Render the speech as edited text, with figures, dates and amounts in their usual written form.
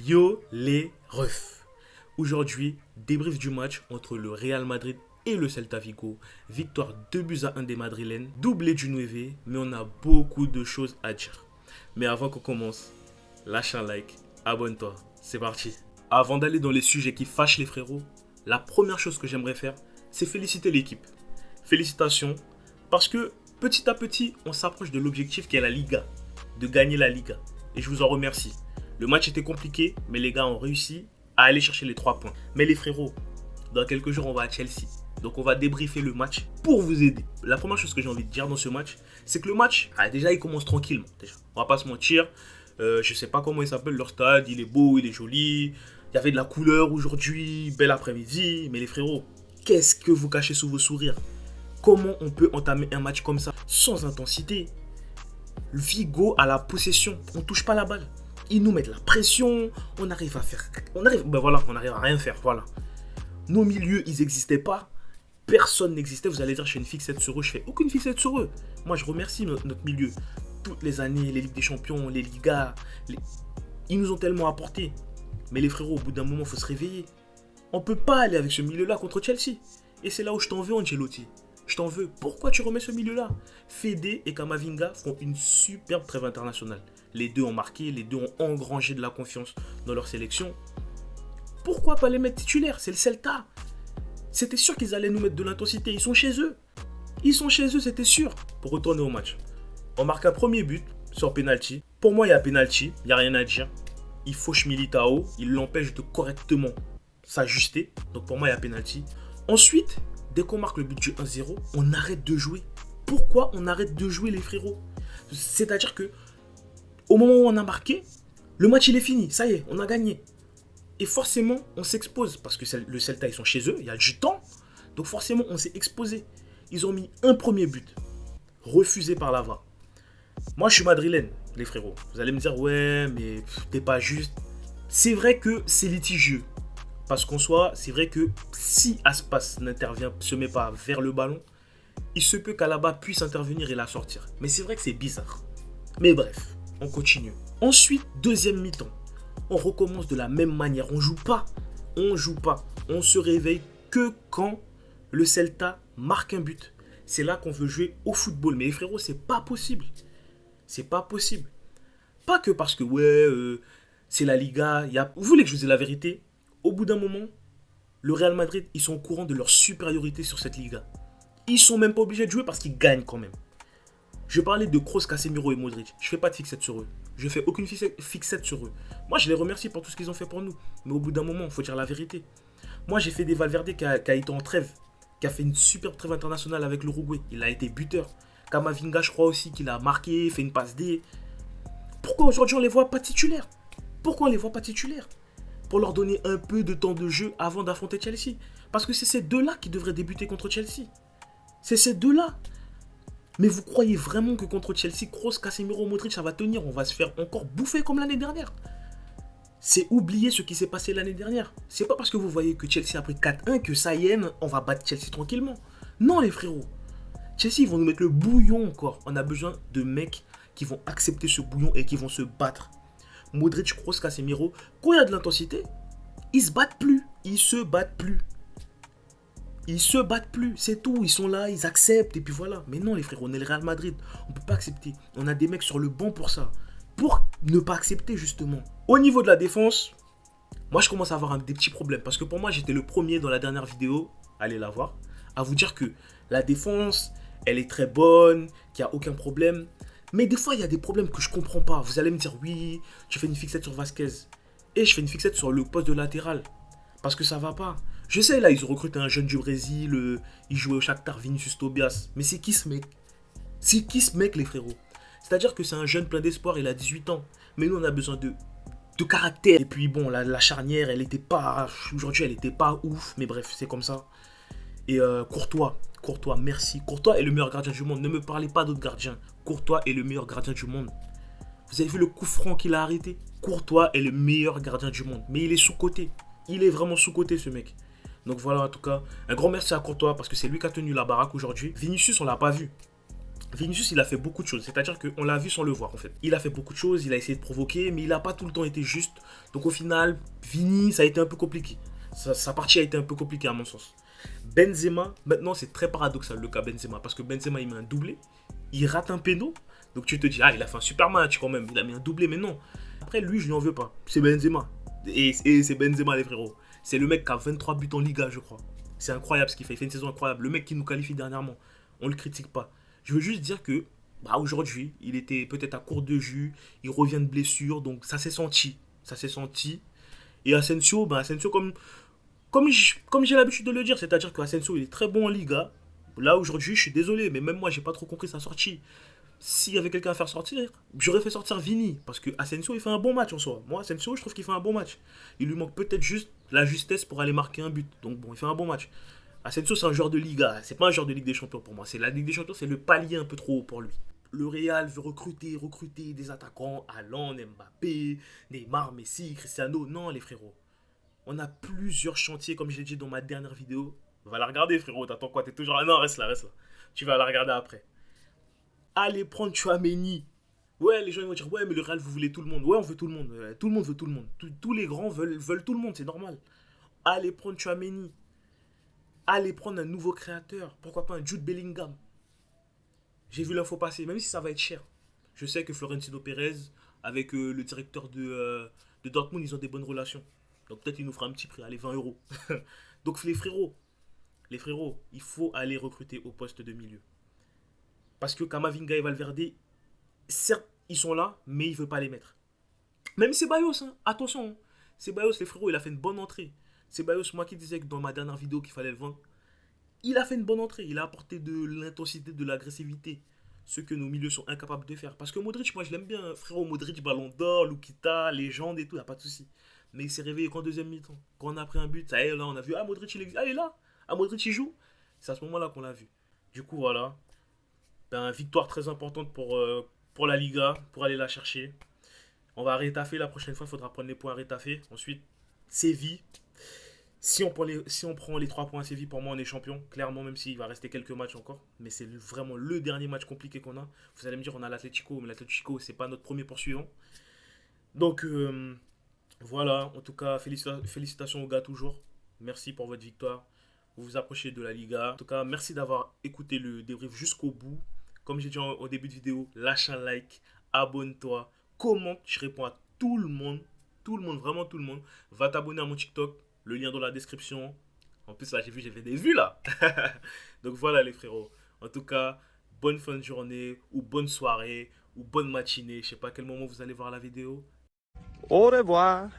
Yo les refs. Aujourd'hui, débrief du match entre le Real Madrid et le Celta Vigo. Victoire 2-1 des Madrilènes, doublé du 9, mais on a beaucoup de choses à dire. Mais avant qu'on commence, lâche un like, abonne-toi, c'est parti. Avant d'aller dans les sujets qui fâchent les frérots, la première chose que j'aimerais faire, c'est féliciter l'équipe. Félicitations, parce que petit à petit, on s'approche de l'objectif qui est la Liga, de gagner la Liga. Et je vous en remercie. Le match était compliqué, mais les gars ont réussi à aller chercher les 3 points. Mais les frérots, dans quelques jours, on va à Chelsea. Donc on va débriefer le match pour vous aider. La première chose que j'ai envie de dire dans ce match, c'est que le match, déjà, il commence tranquillement. Déjà. On va pas se mentir. Je sais pas comment il s'appelle leur stade. Il est beau, il est joli. Il y avait de la couleur aujourd'hui. Bel après-midi. Mais les frérots, qu'est-ce que vous cachez sous vos sourires? Comment on peut entamer un match comme ça sans intensité? Vigo a la possession. On touche pas la balle. Ils nous mettent la pression, on arrive à rien faire, voilà. Nos milieux, ils n'existaient pas, personne n'existait. Vous allez dire, je fais une fixette sur eux, je fais aucune fixette sur eux. Moi, je remercie notre milieu. Toutes les années, les Ligues des Champions, les Ligas, ils nous ont tellement apporté. Mais les frérots, au bout d'un moment, il faut se réveiller. On peut pas aller avec ce milieu-là contre Chelsea. Et c'est là où je t'en veux, Ancelotti. Je t'en veux. Pourquoi tu remets ce milieu-là? Fede et Camavinga font une superbe trêve internationale. Les deux ont marqué, les deux ont engrangé de la confiance dans leur sélection. Pourquoi pas les mettre titulaires? C'est le Celta. C'était sûr qu'ils allaient nous mettre de l'intensité. Ils sont chez eux. Ils sont chez eux, c'était sûr. Pour retourner au match. On marque un premier but sur penalty. Pour moi, il y a penalty. Il n'y a rien à dire. Il fauche Militao. Il l'empêche de correctement s'ajuster. Donc pour moi, il y a penalty. Ensuite, dès qu'on marque le but du 1-0, on arrête de jouer. Pourquoi on arrête de jouer, les frérots? C'est-à-dire que au moment où on a marqué, le match il est fini, ça y est, on a gagné. Et forcément, on s'expose, parce que le Celta, ils sont chez eux, il y a du temps. Donc forcément, on s'est exposé. Ils ont mis un premier but, refusé par la VAR. Moi, je suis madrilène, les frérots. Vous allez me dire, ouais, mais t'es pas juste. C'est vrai que c'est litigieux. Parce qu'en soi, c'est vrai que si Aspas n'intervient, se met pas vers le ballon, il se peut qu'Alaba puisse intervenir et la sortir. Mais c'est vrai que c'est bizarre. Mais bref. On continue. Ensuite, deuxième mi-temps. On recommence de la même manière. On joue pas. On se réveille que quand le Celta marque un but. C'est là qu'on veut jouer au football. Mais les frérots, c'est pas possible. C'est pas possible. Pas que parce que, c'est la Liga. Vous voulez que je vous dise la vérité? Au bout d'un moment, le Real Madrid, ils sont au courant de leur supériorité sur cette Liga. Ils sont même pas obligés de jouer parce qu'ils gagnent quand même. Je parlais de Kroos, Casemiro et Modric. Je fais pas de fixette sur eux. Je fais aucune fixette sur eux. Moi, je les remercie pour tout ce qu'ils ont fait pour nous. Mais au bout d'un moment, il faut dire la vérité. Moi, j'ai fait des Valverde qui a été en trêve, qui a fait une superbe trêve internationale avec l'Uruguay. Il a été buteur. Camavinga, je crois aussi qu'il a marqué, fait une passe D. Pourquoi aujourd'hui on les voit pas titulaires? Pourquoi on les voit pas titulaires? Pour leur donner un peu de temps de jeu avant d'affronter Chelsea. Parce que c'est ces deux-là qui devraient débuter contre Chelsea. C'est ces deux-là. Mais vous croyez vraiment que contre Chelsea, Kroos, Casemiro, Modric, ça va tenir? On va se faire encore bouffer comme l'année dernière. C'est oublier ce qui s'est passé l'année dernière. C'est pas parce que vous voyez que Chelsea a pris 4-1 que ça y est, on va battre Chelsea tranquillement. Non, les frérots. Chelsea, ils vont nous mettre le bouillon encore. On a besoin de mecs qui vont accepter ce bouillon et qui vont se battre. Modric, Kroos, Casemiro, quand il y a de l'intensité, ils se battent plus. Ils se battent plus, c'est tout, ils sont là, ils acceptent, et puis voilà. Mais non les frères, on est le Real Madrid, on peut pas accepter. On a des mecs sur le banc pour ça, pour ne pas accepter justement. Au niveau de la défense, moi je commence à avoir des petits problèmes, parce que pour moi j'étais le premier dans la dernière vidéo, allez la voir, à vous dire que la défense, elle est très bonne, qu'il n'y a aucun problème. Mais des fois il y a des problèmes que je comprends pas. Vous allez me dire, oui, tu fais une fixette sur Vasquez, et je fais une fixette sur le poste de latéral, parce que ça va pas. Je sais, là, ils ont recruté un jeune du Brésil, il jouait au Shakhtar, Vinicius Tobias. Mais c'est qui ce mec? C'est qui ce mec, les frérots? C'est-à-dire que c'est un jeune plein d'espoir, il a 18 ans. Mais nous, on a besoin de caractère. Et puis, bon, la charnière, elle était pas... Aujourd'hui, elle était pas ouf. Mais bref, c'est comme ça. Et Courtois, merci. Courtois est le meilleur gardien du monde. Ne me parlez pas d'autres gardiens. Courtois est le meilleur gardien du monde. Vous avez vu le coup franc qu'il a arrêté? Courtois est le meilleur gardien du monde. Mais il est sous-coté. Il est vraiment sous-coté, ce mec. Donc voilà, en tout cas, un grand merci à Courtois parce que c'est lui qui a tenu la baraque aujourd'hui. Vinicius, on l'a pas vu. Vinicius, il a fait beaucoup de choses. C'est-à-dire qu'on l'a vu sans le voir, en fait. Il a fait beaucoup de choses, il a essayé de provoquer, mais il n'a pas tout le temps été juste. Donc au final, Vini, ça a été un peu compliqué. Sa partie a été un peu compliquée à mon sens. Benzema, maintenant c'est très paradoxal le cas Benzema, parce que Benzema il met un doublé, il rate un péno, donc tu te dis, ah il a fait un super match quand même, il a mis un doublé, mais non. Après lui, je lui en veux pas, c'est Benzema. Et c'est Benzema les frérots. C'est le mec qui a 23 buts en Liga, je crois. C'est incroyable ce qu'il fait, il fait une saison incroyable. Le mec qui nous qualifie dernièrement, on le critique pas. Je veux juste dire que bah, aujourd'hui, il était peut-être à court de jus, il revient de blessure, donc ça s'est senti. Ça s'est senti. Et Asensio, bah, Asensio comme j'ai l'habitude de le dire, c'est-à-dire que Asensio il est très bon en Liga. Là aujourd'hui, je suis désolé, mais même moi, j'ai pas trop compris sa sortie. S'il y avait quelqu'un à faire sortir, j'aurais fait sortir Vini. Parce que Asensio, il fait un bon match en soi. Moi, Asensio, je trouve qu'il fait un bon match. Il lui manque peut-être juste la justesse pour aller marquer un but. Donc bon, il fait un bon match. Asensio, c'est un joueur de Liga. C'est pas un joueur de Ligue des Champions pour moi. C'est la Ligue des Champions, c'est le palier un peu trop haut pour lui. Le Real veut recruter des attaquants. Haaland, Mbappé, Neymar, Messi, Cristiano. Non, les frérots. On a plusieurs chantiers, comme je l'ai dit dans ma dernière vidéo. Va la regarder, frérot. T'attends quoi? T'es toujours là? Non, reste là, reste là. Tu vas la regarder après. Allez prendre Chouameni. Ouais, les gens ils vont dire, ouais, mais le Real, vous voulez tout le monde. Ouais, on veut tout le monde. Tout le monde veut tout le monde. Tous les grands veulent tout le monde, c'est normal. Allez prendre Chouameni. Allez prendre un nouveau créateur. Pourquoi pas un Jude Bellingham? J'ai vu l'info passer, même si ça va être cher. Je sais que Florentino Pérez, avec le directeur de Dortmund, ils ont des bonnes relations. Donc peut-être il nous fera un petit prix, allez, 20 euros. Donc les frérots, il faut aller recruter au poste de milieu. Parce que Kamavinga et Valverde, certes, ils sont là, mais il ne veut pas les mettre. Même Ceballos, hein, attention. Hein. Ceballos, les frérots, il a fait une bonne entrée. Ceballos, moi qui disais que dans ma dernière vidéo qu'il fallait le vendre, il a fait une bonne entrée. Il a apporté de l'intensité, de l'agressivité. Ce que nos milieux sont incapables de faire. Parce que Modric, moi je l'aime bien. Frérot, Modric, Ballon d'Or, Lukita, légende et tout, y a pas de souci. Mais il s'est réveillé qu'en deuxième mi-temps. Quand on a pris un but, ça y est, là, on a vu, ah, Modric, il existe. Ah, il est là. Ah, Modric, il joue. C'est à ce moment-là qu'on l'a vu. Du coup, voilà. Ben, victoire très importante pour la Liga, pour aller la chercher. On va rétaffer la prochaine fois, il faudra prendre les points à rétaffer. Ensuite, Séville. Si on prend les 3 points à Séville, pour moi, on est champion. Clairement, même s'il va rester quelques matchs encore. Mais c'est vraiment le dernier match compliqué qu'on a. Vous allez me dire, on a l'Atlético, mais l'Atlético, c'est pas notre premier poursuivant. Donc, voilà. En tout cas, félicitations aux gars toujours. Merci pour votre victoire. Vous vous approchez de la Liga. En tout cas, merci d'avoir écouté le débrief jusqu'au bout. Comme j'ai dit au début de vidéo, lâche un like, abonne-toi, commente. Je réponds à tout le monde. Tout le monde, vraiment tout le monde. Va t'abonner à mon TikTok. Le lien dans la description. En plus, là, j'ai fait des vues, là. Donc voilà, les frérots. En tout cas, bonne fin de journée, ou bonne soirée, ou bonne matinée. Je sais pas à quel moment vous allez voir la vidéo. Au revoir.